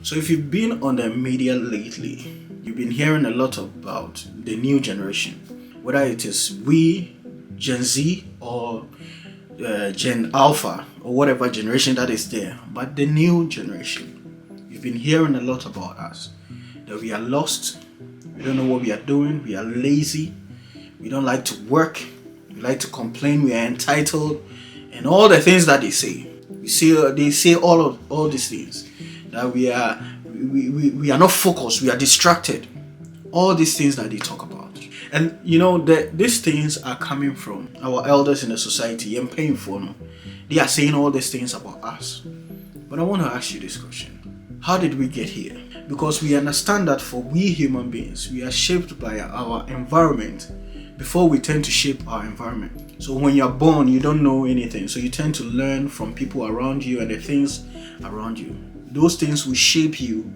So if you've been on the media lately, you've been hearing a lot about the new generation, whether it is we, Gen Z, or Gen Alpha, or whatever generation that is there, but the new generation. You've been hearing a lot about us, that we are lost, we don't know what we are doing, we are lazy, we don't like to work, we like to complain, we are entitled, and all the things that they say. They say all these things. That we are not focused, we are distracted. All these things that they talk about. And these things are coming from our elders in the society and paying for them. They are saying all these things about us. But I want to ask you this question. How did we get here? Because we understand that for we human beings, we are shaped by our environment before we tend to shape our environment. So when you're born, you don't know anything. So you tend to learn from people around you and the things around you. Those things will shape you,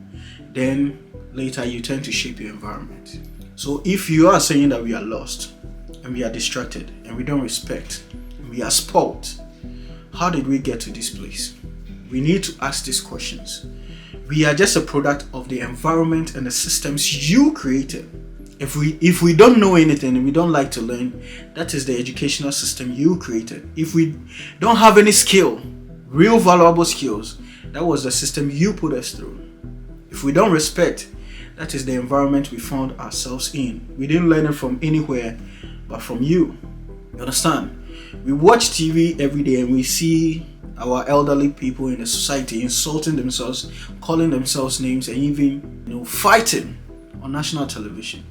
then later you tend to shape your environment. So if you are saying that we are lost and we are distracted and we don't respect and we are spoiled, how did we get to this place? We need to ask these questions. We are just a product of the environment and the systems you created. If we don't know anything and we don't like to learn, that is the educational system you created. If we don't have any skill, real valuable skills, that was the system you put us through. If we don't respect, that is the environment we found ourselves in. We didn't learn it from anywhere but from you. You understand? We watch TV every day and we see our elderly people in the society insulting themselves, calling themselves names, and even fighting on national television.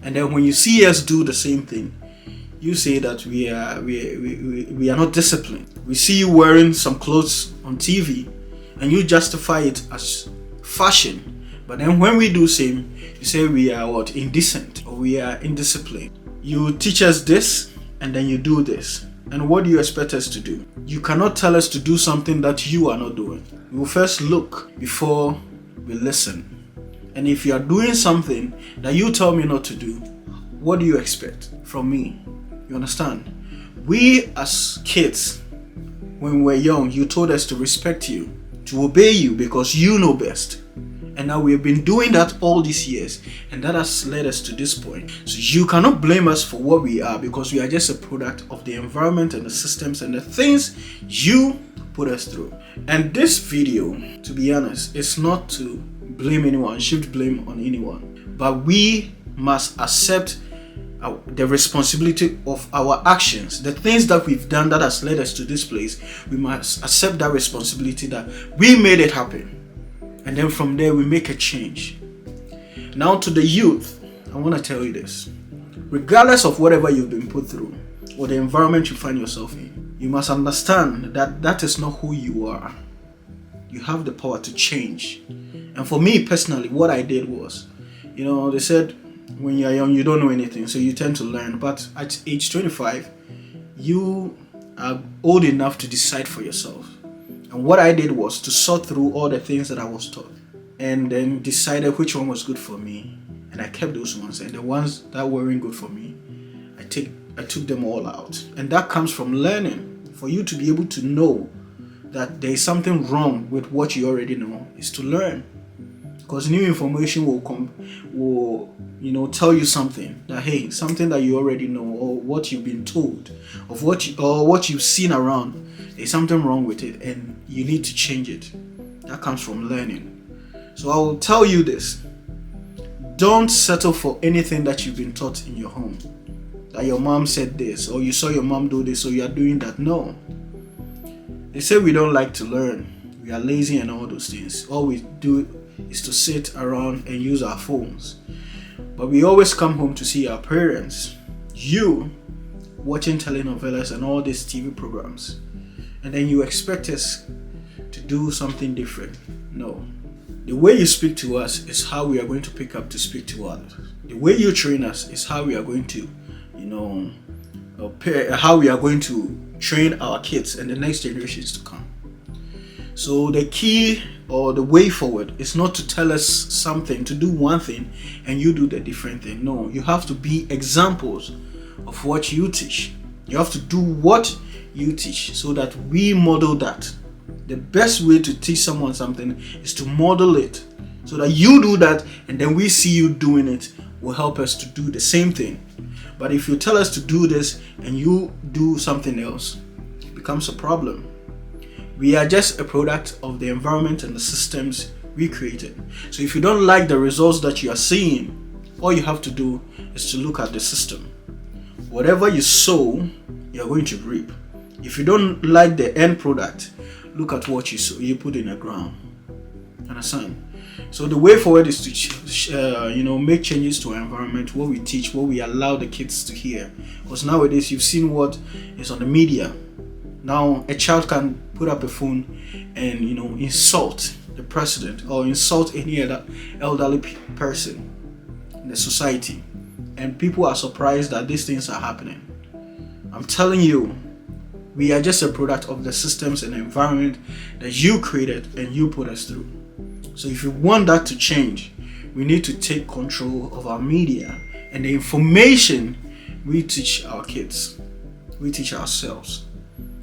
And then when you see us do the same thing, you say that we are not disciplined. We see you wearing some clothes on TV and you justify it as fashion. But then when we do same, you say we are indecent or we are indisciplined. You teach us this and then you do this. And what do you expect us to do? You cannot tell us to do something that you are not doing. We will first look before we listen. And if you are doing something that you tell me not to do, what do you expect from me? You understand? We as kids, when we were young, you told us to respect you, to obey you because you know best. And now we have been doing that all these years, and that has led us to this point. So you cannot blame us for what we are, because we are just a product of the environment and the systems and the things you put us through. And this video, to be honest, is not to blame anyone, shift blame on anyone, but we must accept the responsibility of our actions, the things that we've done that has led us to this place. We must accept that responsibility that we made it happen, and then from there we make a change. Now to the youth, I want to tell you this: regardless of whatever you've been put through or the environment you find yourself in, you must understand that that is not who you are. You have the power to change. And for me personally, what I did was, they said when you're young, you don't know anything, so you tend to learn. But at age 25, you are old enough to decide for yourself. And what I did was to sort through all the things that I was taught and then decided which one was good for me. And I kept those ones. And the ones that weren't good for me, I took them all out. And that comes from learning. For you to be able to know that there is something wrong with what you already know is to learn. Because new information will tell you something that, hey, something that you already know, or what you've been told, of what you've seen around, there's something wrong with it and you need to change it. That comes from learning. So I will tell you this: don't settle for anything that you've been taught in your home, that your mom said this, or you saw your mom do this, or you are doing that. No. They say we don't like to learn, we are lazy and all those things. All we do is to sit around and use our phones. But we always come home to see our parents, you, watching telenovelas and all these TV programs, and then you expect us to do something different. No. The way you speak to us is how we are going to pick up to speak to others. The way you train us is how we are going to, how we are going to train our kids and the next generations to come. So the key or the way forward is not to tell us something, to do one thing and you do the different thing. No, you have to be examples of what you teach. You have to do what you teach so that we model that The best way to teach someone something is to model it, so that you do that and then we see you doing it will help us to do the same thing. But if you tell us to do this and you do something else, it becomes a problem. We are just a product of the environment and the systems we created. So if you don't like the results that you are seeing, all you have to do is to look at the system. Whatever you sow, you're going to reap. If you don't like the end product, look at what you put in the ground. Understand? So the way forward is to make changes to our environment, what we teach, what we allow the kids to hear. Because nowadays you've seen what is on the media. Now a child can put up a phone and insult the president or insult any other elderly person in the society, and people are surprised that these things are happening. I'm telling you, we are just a product of the systems and environment that you created and you put us through. So if you want that to change, we need to take control of our media and the information we teach our kids, we teach ourselves.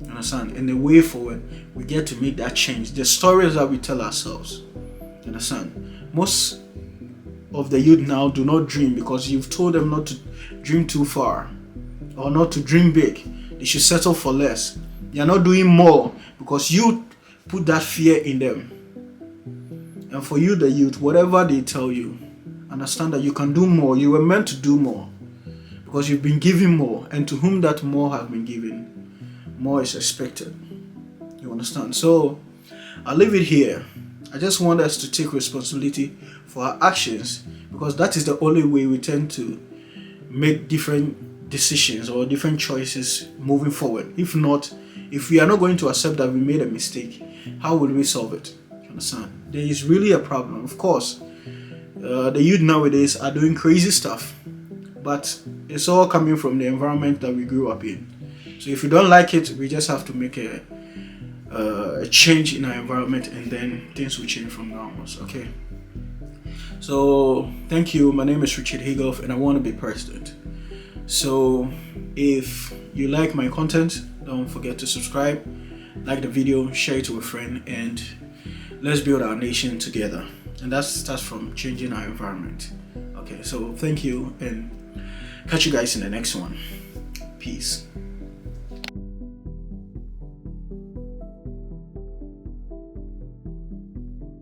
You understand? And the way forward, we get to make that change. The stories that we tell ourselves. You understand? Most of the youth now do not dream because you've told them not to dream too far or not to dream big. They should settle for less. They are not doing more because you put that fear in them. And for you, the youth, whatever they tell you, understand that you can do more. You were meant to do more because you've been given more, and to whom that more has been given, more is expected. You understand? So I'll leave it here. I just want us to take responsibility for our actions, because that is the only way we tend to make different decisions or different choices moving forward. If not, if we are not going to accept that we made a mistake, how will we solve it? You understand? There is really a problem. Of course, the youth nowadays are doing crazy stuff, but it's all coming from the environment that we grew up in. So if you don't like it, we just have to make a change in our environment, and then things will change from now onwards. Okay. So thank you. My name is Richard Higgov, and I want to be president. So if you like my content, don't forget to subscribe, like the video, share it to a friend, and let's build our nation together. And that starts from changing our environment. Okay. So thank you, and catch you guys in the next one. Peace.